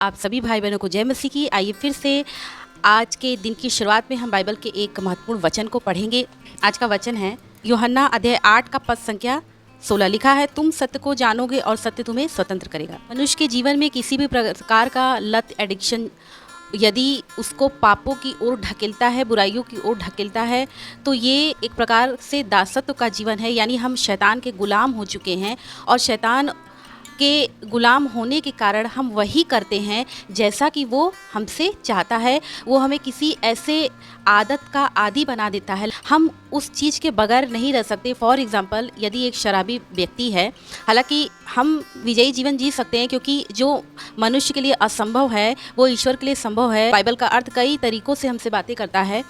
आप सभी भाई बहनों को जय मसीह की। आइए फिर से आज के दिन की शुरुआत में हम बाइबल के एक महत्वपूर्ण वचन को पढ़ेंगे। आज का वचन है यूहन्ना अध्याय 8 का पद संख्या 16। लिखा है, तुम सत्य को जानोगे और सत्य तुम्हें स्वतंत्र करेगा। मनुष्य के जीवन में किसी भी प्रकार का लत, एडिक्शन यदि उसको पापों की ओर ढकेलता है, बुराइयों की ओर ढकेलता है, तो ये एक प्रकार से दासत्व का जीवन है। यानी हम शैतान के गुलाम हो चुके हैं और शैतान के गुलाम होने के कारण हम वही करते हैं जैसा कि वो हमसे चाहता है। वो हमें किसी ऐसे आदत का आदी बना देता है, हम उस चीज़ के बगैर नहीं रह सकते। फॉर एग्ज़ाम्पल, यदि एक शराबी व्यक्ति है, हालांकि हम विजयी जीवन जी सकते हैं क्योंकि जो मनुष्य के लिए असंभव है वो ईश्वर के लिए संभव है। बाइबल का अर्थ कई तरीक़ों से हमसे बातें करता है।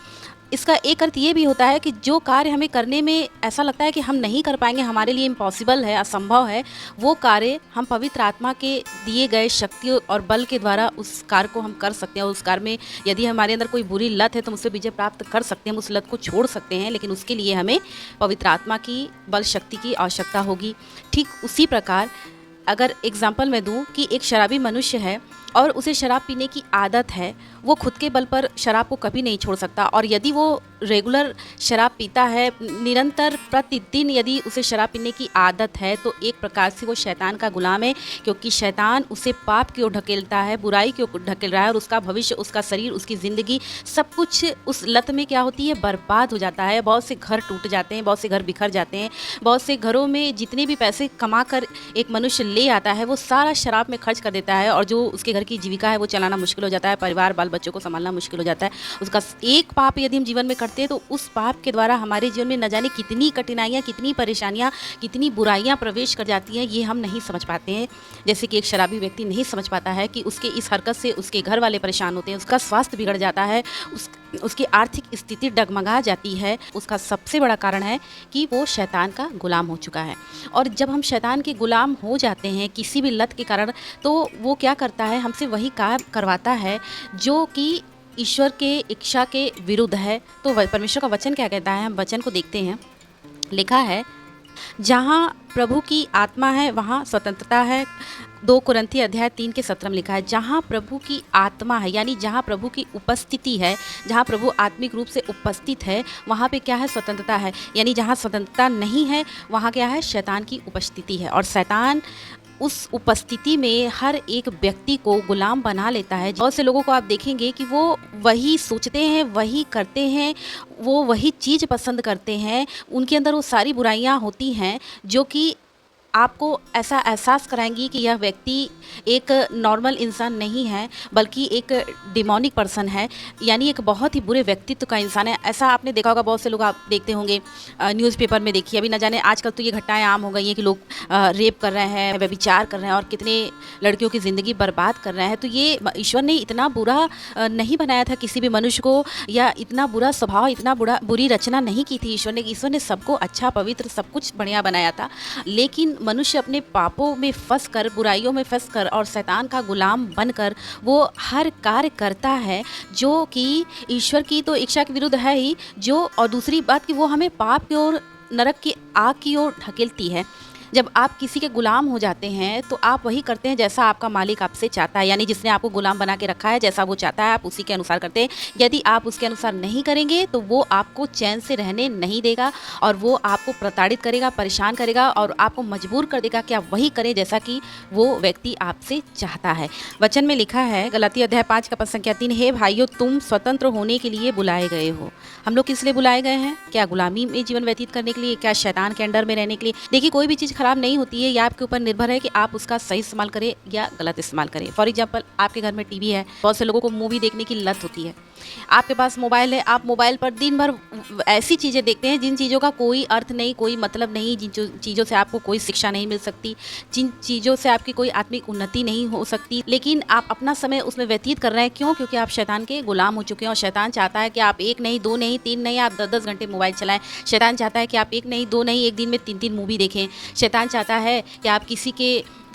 इसका एक अर्थ ये भी होता है कि जो कार्य हमें करने में ऐसा लगता है कि हम नहीं कर पाएंगे, हमारे लिए इम्पॉसिबल है, असंभव है, वो कार्य हम पवित्र आत्मा के दिए गए शक्ति और बल के द्वारा उस कार्य को हम कर सकते हैं। उस कार्य में यदि हमारे अंदर कोई बुरी लत है तो हम उससे विजय प्राप्त कर सकते हैं, हम उस लत को छोड़ सकते हैं, लेकिन उसके लिए हमें पवित्र आत्मा की बल शक्ति की आवश्यकता होगी। ठीक उसी प्रकार अगर एग्जाम्पल मैं दूं कि एक शराबी मनुष्य है और उसे शराब पीने की आदत है, वो खुद के बल पर शराब को कभी नहीं छोड़ सकता। और यदि वो रेगुलर शराब पीता है, निरंतर प्रतिदिन यदि उसे शराब पीने की आदत है, तो एक प्रकार से वो शैतान का गुलाम है, क्योंकि शैतान उसे पाप की ओर ढकेलता है, बुराई की ओर ढकेल रहा है और उसका भविष्य, उसका शरीर, उसकी ज़िंदगी सब कुछ उस लत में क्या होती है, बर्बाद हो जाता है। बहुत से घर टूट जाते हैं, बहुत से घर बिखर जाते हैं, बहुत से घरों में जितने भी पैसे कमा कर एक मनुष्य ले आता है वो सारा शराब में खर्च कर देता है और जो उसके घर की जीविका है वो चलाना मुश्किल हो जाता है, परिवार बाल बच्चों को संभालना मुश्किल हो जाता है। उसका एक पाप यदि हम जीवन में करते हैं तो उस पाप के द्वारा हमारे जीवन में न जाने कितनी कठिनाइयाँ, कितनी परेशानियाँ, कितनी बुराइयाँ प्रवेश कर जाती हैं, ये हम नहीं समझ पाते हैं। जैसे कि एक शराबी व्यक्ति नहीं समझ पाता है कि उसके इस हरकत से उसके घर वाले परेशान होते हैं, उसका स्वास्थ्य बिगड़ जाता है, उसकी आर्थिक स्थिति डगमगा जाती है। उसका सबसे बड़ा कारण है कि वो शैतान का गुलाम हो चुका है। और जब हम शैतान के गुलाम हो जाते हैं किसी भी लत के कारण, तो वो क्या करता है, हमसे वही काम करवाता है जो कि ईश्वर के इच्छा के विरुद्ध है। तो परमेश्वर का वचन क्या कहता है, हम वचन को देखते हैं। लिखा है, जहाँ प्रभु की आत्मा है वहाँ स्वतंत्रता है। 2 कुरिन्थियों अध्याय 3 के 17 में लिखा है, जहाँ प्रभु की आत्मा है, यानी जहाँ प्रभु की उपस्थिति है, जहाँ प्रभु आत्मिक रूप से उपस्थित है, वहाँ पे क्या है, स्वतंत्रता है। यानी जहाँ स्वतंत्रता नहीं है वहाँ क्या है, शैतान की उपस्थिति है। और शैतान उस उपस्थिति में हर एक व्यक्ति को गुलाम बना लेता है। बहुत से लोगों को आप देखेंगे कि वो वही सोचते हैं, वही करते हैं, वो वही चीज़ पसंद करते हैं, उनके अंदर वो सारी बुराइयां होती हैं जो कि आपको ऐसा एहसास कराएंगी कि यह व्यक्ति एक नॉर्मल इंसान नहीं है बल्कि एक डिमोनिक पर्सन है, यानी एक बहुत ही बुरे व्यक्तित्व का इंसान है। ऐसा आपने देखा होगा, बहुत से लोग आप देखते होंगे न्यूज़पेपर में, देखिए अभी न जाने आजकल तो ये घटनाएं आम हो गई हैं कि लोग रेप कर रहे हैं, व्यभिचार कर रहे हैं और कितने लड़कियों की ज़िंदगी बर्बाद कर रहे हैं। तो ये ईश्वर ने इतना बुरा नहीं बनाया था किसी भी मनुष्य को, या इतना बुरा स्वभाव, इतना बुरी रचना नहीं की थी ईश्वर ने सबको अच्छा, पवित्र, सब कुछ बढ़िया बनाया था। लेकिन मनुष्य अपने पापों में फंसकर, बुराइयों में फंसकर और शैतान का गुलाम बनकर वो हर कार्य करता है जो कि ईश्वर की तो इच्छा के विरुद्ध है ही, जो और दूसरी बात कि वो हमें पाप की ओर, नरक की आग की ओर ढकेलती है। जब आप किसी के गुलाम हो जाते हैं तो आप वही करते हैं जैसा आपका मालिक आपसे चाहता है, यानी जिसने आपको गुलाम बना के रखा है, जैसा वो चाहता है आप उसी के अनुसार करते हैं। यदि आप उसके अनुसार नहीं करेंगे तो वो आपको चैन से रहने नहीं देगा और वो आपको प्रताड़ित करेगा, परेशान करेगा और आपको मजबूर कर देगा कि आप वही करें जैसा कि वो व्यक्ति आपसे चाहता है। वचन में लिखा है, गलाती अध्याय 5 का पद संख्या 3, हे भाइयों, तुम स्वतंत्र होने के लिए बुलाए गए हो। हम लोग किस लिए बुलाए गए हैं? क्या गुलामी में जीवन व्यतीत करने के लिए? क्या शैतान के अंडर में रहने के लिए? देखिए, कोई भी चीज़ खराब नहीं होती है, यह आपके ऊपर निर्भर है कि आप उसका सही इस्तेमाल करें या गलत इस्तेमाल करें। फॉर एग्जांपल, आपके घर में टीवी है, बहुत से लोगों को मूवी देखने की लत होती है। आपके पास मोबाइल है, आप मोबाइल पर दिन भर ऐसी चीज़ें देखते हैं जिन चीज़ों का कोई अर्थ नहीं, कोई मतलब नहीं, जिन चीज़ों से आपको कोई शिक्षा नहीं मिल सकती, जिन चीज़ों से आपकी कोई आत्मिक उन्नति नहीं हो सकती, लेकिन आप अपना समय उसमें व्यतीत कर रहे हैं। क्यों? क्योंकि आप शैतान के गुलाम हो चुके हैं और शैतान चाहता है कि आप 1 नहीं, 2 नहीं, 3 नहीं, आप 10-10 घंटे मोबाइल चलाएं। शैतान चाहता है कि आप 1 नहीं, 2 नहीं, एक दिन में 3-3 मूवी देखें। शैतान चाहता है कि आप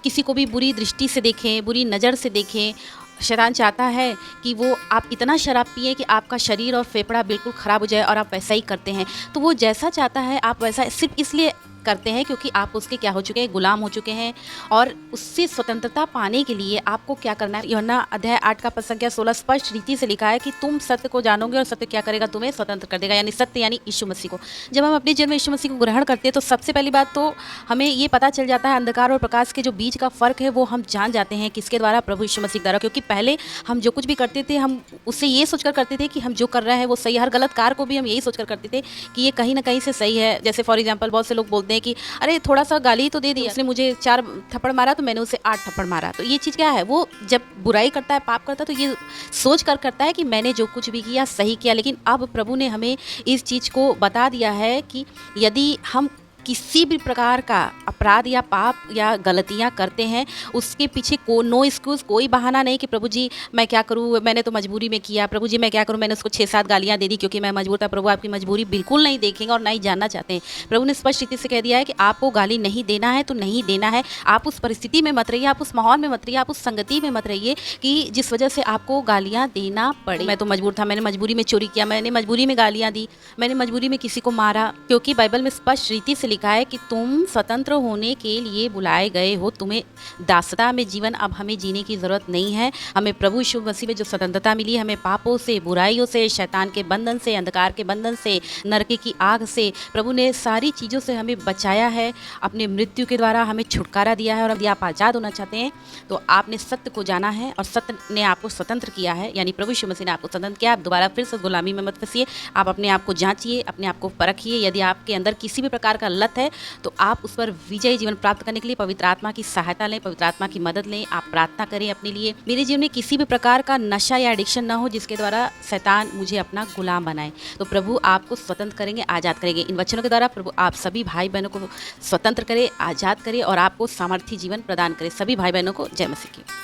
किसी को भी बुरी दृष्टि से देखें, बुरी नज़र से देखें। शैतान चाहता है कि वो आप इतना शराब पिए कि आपका शरीर और फेफड़ा बिल्कुल ख़राब हो जाए और आप वैसा ही करते हैं। तो वो जैसा चाहता है आप वैसा सिर्फ इसलिए करते हैं क्योंकि आप उसके क्या हो चुके हैं, गुलाम हो चुके हैं। और उससे स्वतंत्रता पाने के लिए आपको क्या करना है, यूहन्ना अध्याय 8 का पद संख्या 16 स्पष्ट रीति से लिखा है कि तुम सत्य को जानोगे और सत्य क्या करेगा, तुम्हें स्वतंत्र कर देगा। यानी सत्य यानी यीशु मसीह को। जब हम अपने जीवन में यीशु मसीह को ग्रहण करते हैं तो सबसे पहली बात तो हमें ये पता चल जाता है अंधकार और प्रकाश के जो बीच का फ़र्क है वो हम जान जाते हैं किसके द्वारा, प्रभु यीशु मसीह द्वारा। क्योंकि पहले हम जो कुछ भी करते थे हम उससे ये सोचकर करते थे कि हम जो कर रहे हैं वो सही है। हर गलत कार्य को भी हम यही सोचकर करते थे कि ये कहीं ना कहीं से सही है। जैसे फॉर एग्जांपल बहुत से लोग बोलते हैं कि अरे थोड़ा सा गाली तो दे दी, उसने मुझे 4 थप्पड़ मारा तो मैंने उसे 8 थप्पड़ मारा। तो ये चीज़ क्या है, वो जब बुराई करता है, पाप करता है, तो ये सोच कर करता है कि मैंने जो कुछ भी किया सही किया। लेकिन अब प्रभु ने हमें इस चीज़ को बता दिया है कि यदि हम किसी भी प्रकार का अपराध या पाप या गलतियां करते हैं, उसके पीछे नो एक्सक्यूज़, कोई बहाना नहीं कि प्रभु जी मैं क्या करूं, मैंने तो मजबूरी में किया, प्रभु जी मैं क्या करूं, मैंने उसको 6-7 गालियां दे दी क्योंकि मैं मजबूर था। प्रभु आपकी मजबूरी बिल्कुल नहीं देखेंगे और ना ही जानना चाहते हैं। प्रभु ने स्पष्ट रीति से कह दिया है कि आपको गाली नहीं देना है तो नहीं देना है। आप उस परिस्थिति में मत रहिए, आप उस माहौल में मत रहिए, आप उस संगति में मत रहिए कि जिस वजह से आपको गालियाँ देना पड़े। मैं तो मजबूर था, मैंने मजबूरी में चोरी किया, मैंने मजबूरी में गालियाँ दी, मैंने मजबूरी में किसी को मारा। क्योंकि बाइबल में स्पष्ट रीति से लिखा है कि तुम स्वतंत्र होने के लिए बुलाए गए हो, तुम्हें दासता में जीवन अब हमें जीने की ज़रूरत नहीं है। हमें प्रभु यीशु मसीह में जो स्वतंत्रता मिली है, हमें पापों से, बुराइयों से, शैतान के बंधन से, अंधकार के बंधन से, नरके की आग से प्रभु ने सारी चीज़ों से हमें बचाया है। अपने मृत्यु के द्वारा हमें छुटकारा दिया है। और यदि आप आज़ाद होना चाहते हैं तो आपने सत्य को जाना है और सत्य ने आपको स्वतंत्र किया है। यानी प्रभु यीशु मसीह ने आपको स्वतंत्र किया। आप दोबारा फिर से गुलामी में मत फंसिए। आप अपने आप को जांचिए, अपने आप को परखिए। यदि आपके अंदर किसी भी प्रकार का लत है तो आप उस पर विजयी जीवन प्राप्त करने के लिए पवित्र आत्मा की सहायता लें, पवित्र आत्मा की मदद लें। आप प्रार्थना करें अपने लिए, मेरे जीवन में किसी भी प्रकार का नशा या एडिक्शन ना हो जिसके द्वारा शैतान मुझे अपना गुलाम बनाए। तो प्रभु आपको स्वतंत्र करेंगे, आज़ाद करेंगे। इन वचनों के द्वारा प्रभु आप सभी भाई बहनों को स्वतंत्र करे, आज़ाद करे और आपको सामर्थ्य जीवन प्रदान करे। सभी भाई बहनों को जय मसीह की।